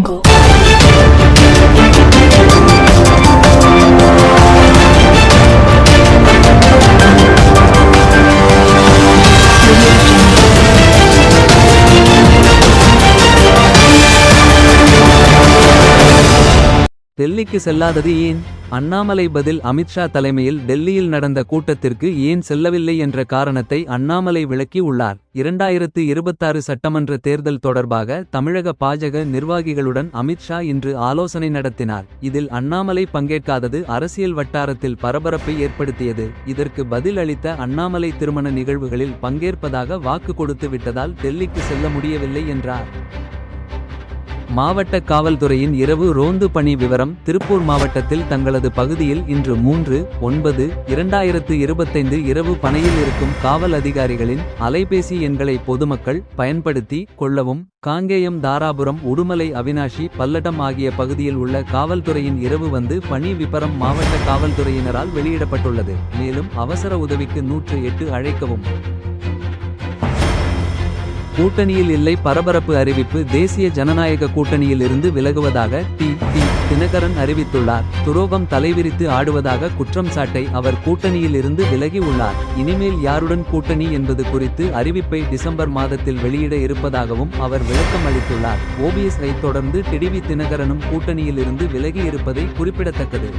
Jungle. டெல்லிக்கு செல்லாதது ஏன்? அண்ணாமலை பதில் அமித்ஷா தலைமையில் டெல்லியில் நடந்த கூட்டத்திற்கு ஏன் செல்லவில்லை என்ற காரணத்தை அண்ணாமலை விளக்கி உள்ளார். 2026 சட்டமன்ற தேர்தல் தொடர்பாக தமிழக பாஜக நிர்வாகிகளுடன் அமித்ஷா இன்று ஆலோசனை நடத்தினார். இதில் அண்ணாமலை பங்கேற்காதது அரசியல் வட்டாரத்தில் பரபரப்பை ஏற்படுத்தியது. இதற்கு பதில் அளித்த அண்ணாமலை திருமண நிகழ்வுகளில் பங்கேற்பதாக வாக்கு கொடுத்து விட்டதால் டெல்லிக்கு செல்ல முடியவில்லை என்றார். மாவட்ட காவல்துறையின் இரவு ரோந்து பணி விவரம். திருப்பூர் மாவட்டத்தில் தங்களது பகுதியில் இன்று 3/9/2025 இரவு பணியில் இருக்கும் காவல் அதிகாரிகளின் அலைபேசி எண்களை பொதுமக்கள் பயன்படுத்தி கொள்ளவும். காங்கேயம், தாராபுரம், உடுமலை, அவினாஷி, பல்லடம் ஆகிய பகுதியில் உள்ள காவல்துறையின் இரவு வந்து பணி விபரம் மாவட்ட காவல்துறையினரால் வெளியிடப்பட்டுள்ளது. மேலும் அவசர உதவிக்கு 108 அழைக்கவும். கூட்டணியில் இல்லை பரபரப்பு அறிவிப்பு. தேசிய ஜனநாயக கூட்டணியில் இருந்து விலகுவதாக தினகரன் அறிவித்துள்ளார். துரோகம் தலைவிரித்து ஆடுவதாக குற்றம் சாட்டை அவர் கூட்டணியில் இருந்து விலகி உள்ளார். இனிமேல் யாருடன் கூட்டணி என்பது குறித்து அறிவிப்பை டிசம்பர் மாதத்தில் வெளியிட இருப்பதாகவும் அவர் விளக்கம் அளித்துள்ளார். OBS ஐ தொடர்ந்து டிடிவி தினகரனும் கூட்டணியில் இருந்து விலகி இருப்பதை குறிப்பிடத்தக்கது.